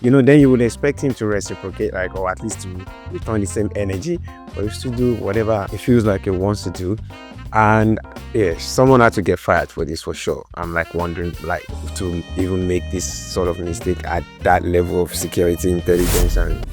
then you would expect him to reciprocate, like, or at least to return the same energy, or to do whatever it feels like he wants to do. And yeah, someone had to get fired for this for sure. I'm like wondering, like, to even make this sort of mistake at that level of security intelligence. And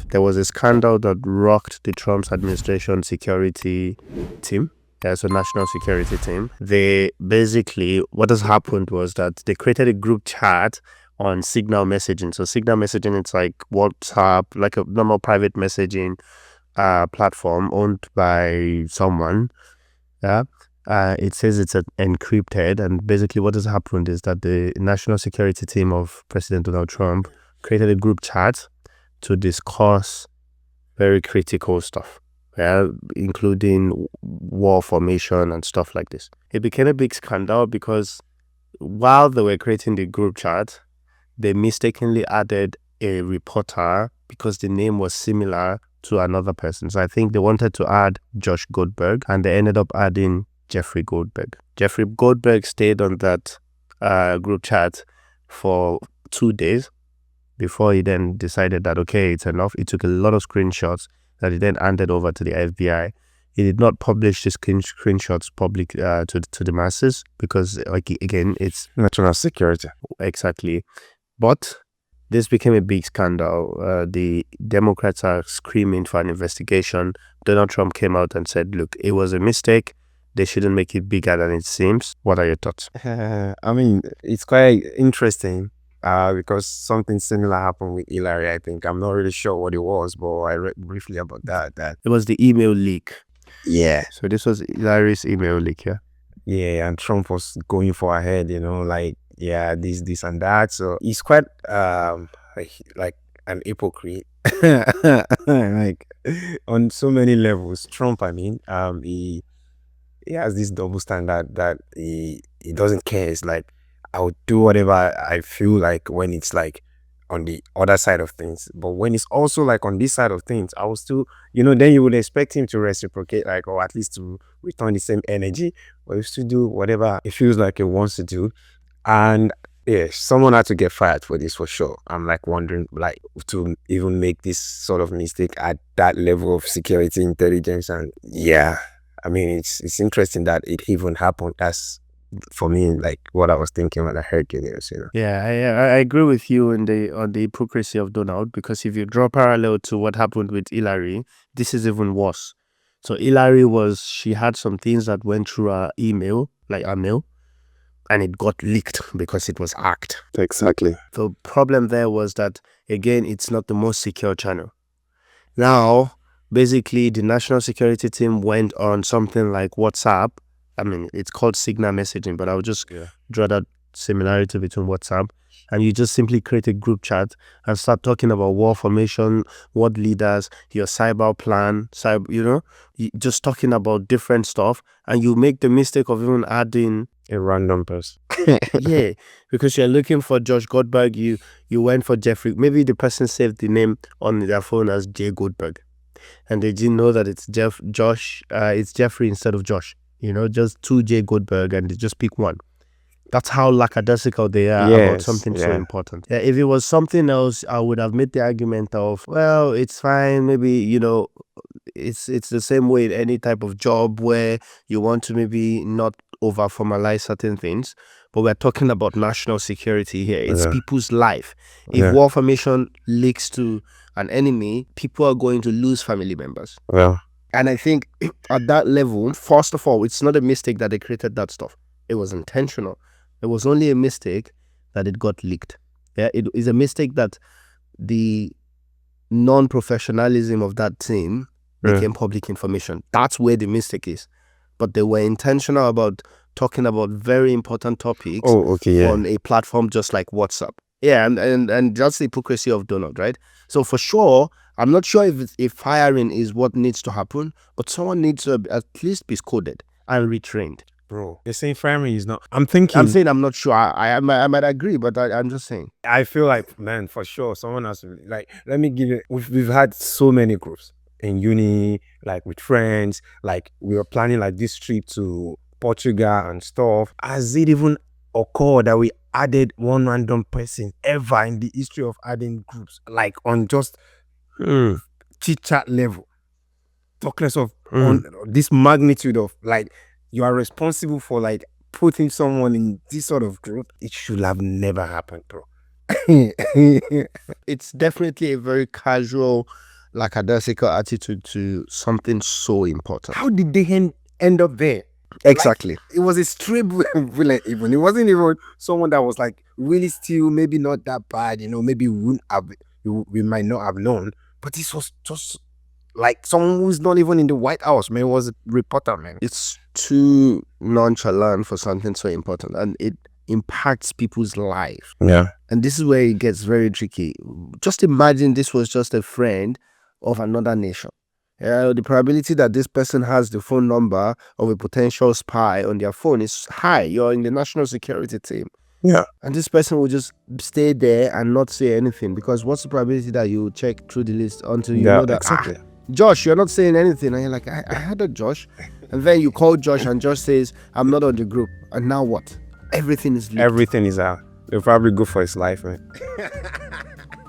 there was a scandal that rocked the Trump's administration security team. There's a national security team. They basically, what has happened was that they created a group chat on Signal messaging. So Signal messaging, it's like WhatsApp, like a normal private messaging platform owned by someone. Yeah. It says it's encrypted, and basically what has happened is that the national security team of President Donald Trump created a group chat to discuss very critical stuff, including war formation and stuff like this. It became a big scandal because while they were creating the group chat, they mistakenly added a reporter because the name was similar to another person. So I think they wanted to add Josh Goldberg, and they ended up adding Jeffrey Goldberg. Jeffrey Goldberg stayed on that group chat for 2 days before he then decided that, okay, it's enough. He took a lot of screenshots that he then handed over to the FBI. He did not publish the screenshots public to the masses because, like, again, it's national security. Exactly. But this became a big scandal. The Democrats are screaming for an investigation. Donald Trump came out and said, look, it was a mistake. They shouldn't make it bigger than it seems. What are your thoughts? I mean, it's quite interesting. Because something similar happened with Hillary, I think. I'm not really sure what it was, but I read briefly about that. It was the email leak. Yeah. So this was Hillary's email leak, yeah? Yeah, and Trump was going for ahead, like, yeah, this and that. So he's quite like an hypocrite. Like, on so many levels. Trump, I mean, he has this double standard that he doesn't care. It's like, I'll do whatever I feel like when it's like on the other side of things. But when it's also like on this side of things, I will still, then you would expect him to reciprocate, like, or at least to return the same energy, or to do whatever it feels like he wants to do. And yeah, someone had to get fired for this for sure. I'm like wondering, like, to even make this sort of mistake at that level of security intelligence. And yeah, I mean, it's interesting that it even happened. That's, for me, like, what I was thinking when I heard the news, Yeah, I agree with you on the hypocrisy of Donald, because if you draw parallel to what happened with Hillary, this is even worse. So Hillary she had some things that went through her email, like her mail, and it got leaked because it was hacked. Exactly. The problem there was that, again, it's not the most secure channel. Now, basically, the national security team went on something like WhatsApp. I mean, it's called Signal messaging, but I'll just draw that similarity between WhatsApp. And you just simply create a group chat and start talking about war formation, what leaders, your cyber plan, just talking about different stuff. And you make the mistake of even adding a random person. Yeah, because you're looking for Josh Goldberg. You went for Jeffrey. Maybe the person saved the name on their phone as J. Goldberg, and they didn't know that it's it's Jeffrey instead of Josh. Just 2J Goldberg, and they just pick one. That's how lackadaisical they are about something so important. Yeah, if it was something else, I would have made the argument of, well, it's fine. Maybe, it's the same way in any type of job where you want to maybe not over formalize certain things. But we're talking about national security here. It's people's life. If war formation leaks to an enemy, people are going to lose family members. Yeah. And I think at that level, first of all, it's not a mistake that they created that stuff. It was intentional. It was only a mistake that it got leaked. Yeah, it is a mistake that the non-professionalism of that team became public information. That's where the mistake is. But they were intentional about talking about very important topics on a platform just like WhatsApp. Yeah, and that's the hypocrisy of Donald, right? So for sure, I'm not sure if firing is what needs to happen, but someone needs to at least be scolded and retrained. Bro, you're saying firing is not... I'm saying I'm not sure. I might agree, but I'm just saying. I feel like, man, for sure, someone has to... Like, let me give you... We've had so many groups. in uni, like with friends, like we were planning like this trip to Portugal and stuff. Has it even occurred that we added one random person ever in the history of adding groups, like on just chit chat level? Talk less of on this magnitude of like you are responsible for like putting someone in this sort of group. It should have never happened, bro. It's definitely a very casual, lackadaisical attitude to something so important. How did they end up there? Exactly. It was a stray villain even. It wasn't even someone that was like really still maybe not that bad, you know, maybe we wouldn't have we might not have known. But this was just like someone who's not even in the White House, man. It was a reporter, man. It's too nonchalant for something so important, and it impacts people's life. Yeah. And this is where it gets very tricky. Just imagine this was just a friend of another nation. The probability that this person has the phone number of a potential spy on their phone is high. You're in the national security team. Yeah. And this person will just stay there and not say anything, because what's the probability that you check through the list until you know that, exactly. Josh, you're not saying anything. And you're like, I had a Josh. And then you call Josh and Josh says, I'm not on the group. And now what? Everything is leaked. Everything is out. They'll probably go for his life, man.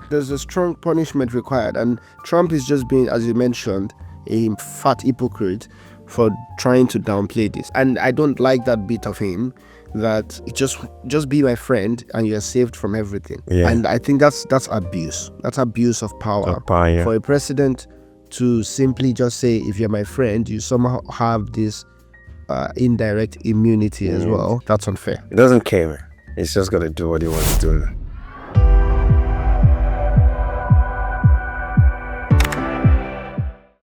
There's a strong punishment required. And Trump is just being, as you mentioned, a fat hypocrite for trying to downplay this. And I don't like that bit of him, that just be my friend and you're saved from everything. Yeah. And I think that's abuse. That's abuse of power. Yeah. For a president to simply just say, if you're my friend, you somehow have this indirect immunity as well. That's unfair. He doesn't care, man. He's just gonna do what he wants to do.